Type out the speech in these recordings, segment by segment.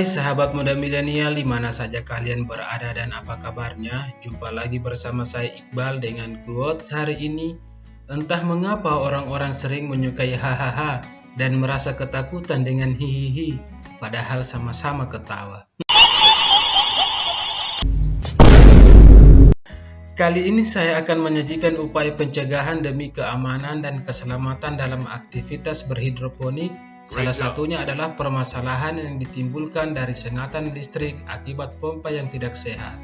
Hai sahabat muda milenial di mana saja kalian berada dan apa kabarnya? Jumpa lagi bersama saya Iqbal dengan quotes hari ini. Entah mengapa orang-orang sering menyukai hahaha dan merasa ketakutan dengan hihihi, padahal sama-sama ketawa. Kali ini saya akan menyajikan upaya pencegahan demi keamanan dan keselamatan dalam aktivitas berhidroponik. Salah satunya adalah permasalahan yang ditimbulkan dari sengatan listrik akibat pompa yang tidak sehat.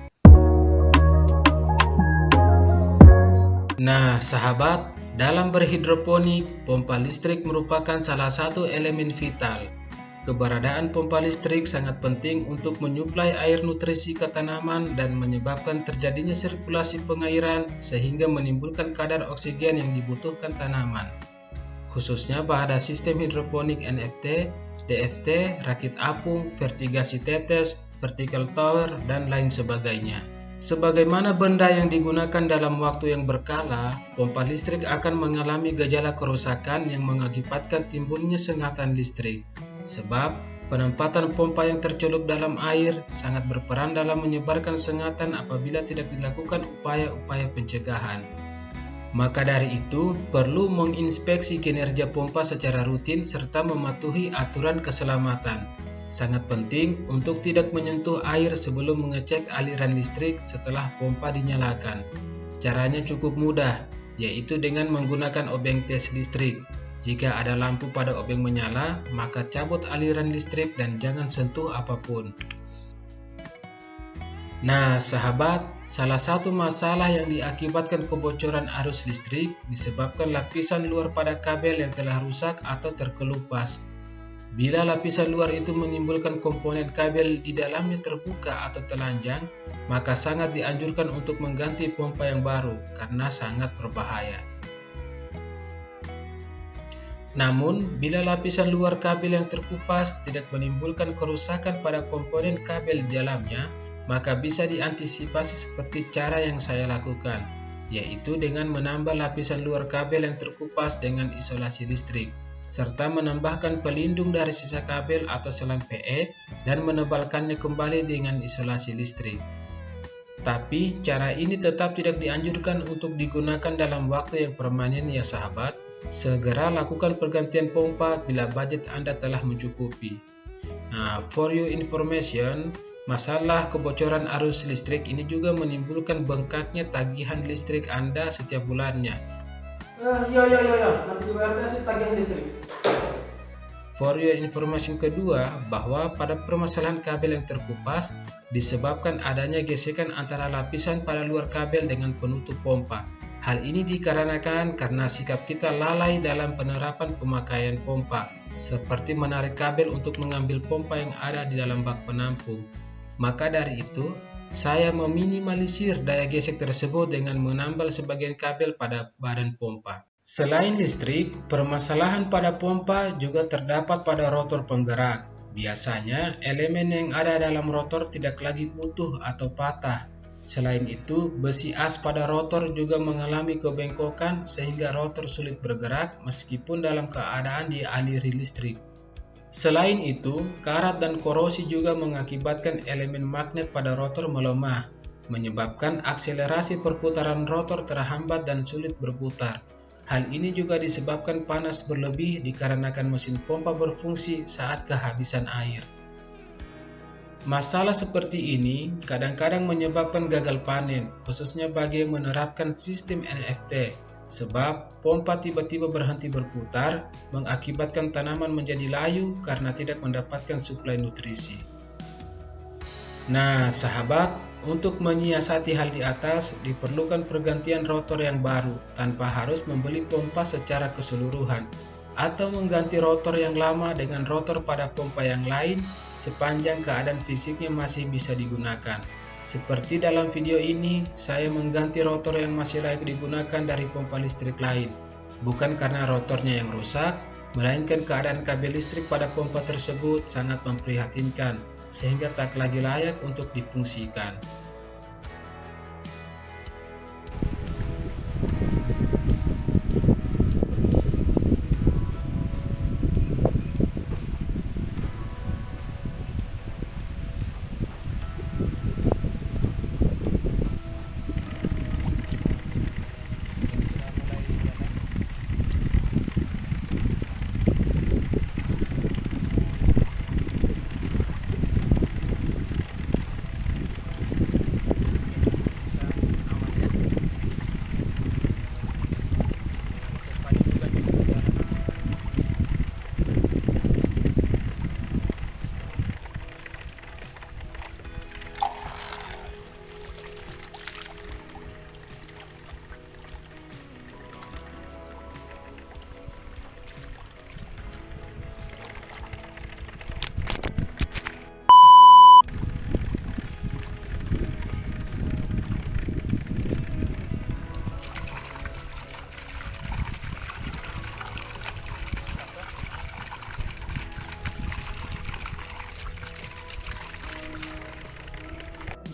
Nah, sahabat, dalam berhidroponik, pompa listrik merupakan salah satu elemen vital. Keberadaan pompa listrik sangat penting untuk menyuplai air nutrisi ke tanaman dan menyebabkan terjadinya sirkulasi pengairan sehingga menimbulkan kadar oksigen yang dibutuhkan tanaman. Khususnya pada sistem hidroponik NFT, DFT, rakit apung, vertigasi tetes, vertical tower, dan lain sebagainya. Sebagaimana benda yang digunakan dalam waktu yang berkala, pompa listrik akan mengalami gejala kerusakan yang mengakibatkan timbulnya sengatan listrik. Sebab, penempatan pompa yang tercelup dalam air sangat berperan dalam menyebarkan sengatan apabila tidak dilakukan upaya-upaya pencegahan. Maka dari itu, perlu menginspeksi kinerja pompa secara rutin serta mematuhi aturan keselamatan. Sangat penting untuk tidak menyentuh air sebelum mengecek aliran listrik setelah pompa dinyalakan. Caranya cukup mudah, yaitu dengan menggunakan obeng tes listrik. Jika ada lampu pada obeng menyala, maka cabut aliran listrik dan jangan sentuh apapun. Nah, sahabat, salah satu masalah yang diakibatkan kebocoran arus listrik disebabkan lapisan luar pada kabel yang telah rusak atau terkelupas. Bila lapisan luar itu menimbulkan komponen kabel di dalamnya terbuka atau telanjang, maka sangat dianjurkan untuk mengganti pompa yang baru karena sangat berbahaya. Namun, bila lapisan luar kabel yang terkupas tidak menimbulkan kerusakan pada komponen kabel di dalamnya, maka bisa diantisipasi seperti cara yang saya lakukan, yaitu dengan menambah lapisan luar kabel yang terkupas dengan isolasi listrik, serta menambahkan pelindung dari sisa kabel atau selang PE dan menebalkannya kembali dengan isolasi listrik. Tapi, cara ini tetap tidak dianjurkan untuk digunakan dalam waktu yang permanen ya sahabat. Segera lakukan pergantian pompa bila budget Anda telah mencukupi. Nah, for your information, masalah kebocoran arus listrik ini juga menimbulkan bengkaknya tagihan listrik Anda setiap bulannya. Nanti dibayarnya sih tagihan listrik. For your information kedua, bahwa pada permasalahan kabel yang terkupas disebabkan adanya gesekan antara lapisan pada luar kabel dengan penutup pompa. Hal ini dikarenakan karena sikap kita lalai dalam penerapan pemakaian pompa, seperti menarik kabel untuk mengambil pompa yang ada di dalam bak penampung. Maka dari itu, saya meminimalisir daya gesek tersebut dengan menambal sebagian kabel pada badan pompa. Selain listrik, permasalahan pada pompa juga terdapat pada rotor penggerak. Biasanya, elemen yang ada dalam rotor tidak lagi utuh atau patah. Selain itu, besi as pada rotor juga mengalami kebengkokan sehingga rotor sulit bergerak meskipun dalam keadaan dialiri listrik. Selain itu, karat dan korosi juga mengakibatkan elemen magnet pada rotor melemah, menyebabkan akselerasi perputaran rotor terhambat dan sulit berputar. Hal ini juga disebabkan panas berlebih dikarenakan mesin pompa berfungsi saat kehabisan air. Masalah seperti ini kadang-kadang menyebabkan gagal panen, khususnya bagi yang menerapkan sistem NFT. Sebab pompa tiba-tiba berhenti berputar, mengakibatkan tanaman menjadi layu karena tidak mendapatkan suplai nutrisi. Nah, sahabat, untuk menyiasati hal di atas, diperlukan pergantian rotor yang baru tanpa harus membeli pompa secara keseluruhan, atau mengganti rotor yang lama dengan rotor pada pompa yang lain sepanjang keadaan fisiknya masih bisa digunakan. Seperti dalam video ini, saya mengganti rotor yang masih layak digunakan dari pompa listrik lain. Bukan karena rotornya yang rusak, melainkan keadaan kabel listrik pada pompa tersebut sangat memprihatinkan, sehingga tak lagi layak untuk difungsikan.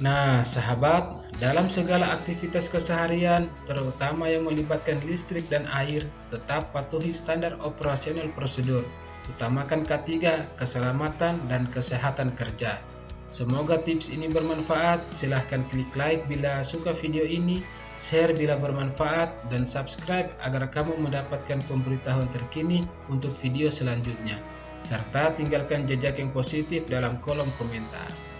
Nah, sahabat, dalam segala aktivitas keseharian, terutama yang melibatkan listrik dan air, tetap patuhi standar operasional prosedur. Utamakan K3, keselamatan dan kesehatan kerja. Semoga tips ini bermanfaat. Silahkan klik like bila suka video ini, share bila bermanfaat, dan subscribe agar kamu mendapatkan pemberitahuan terkini untuk video selanjutnya. Serta tinggalkan jejak yang positif dalam kolom komentar.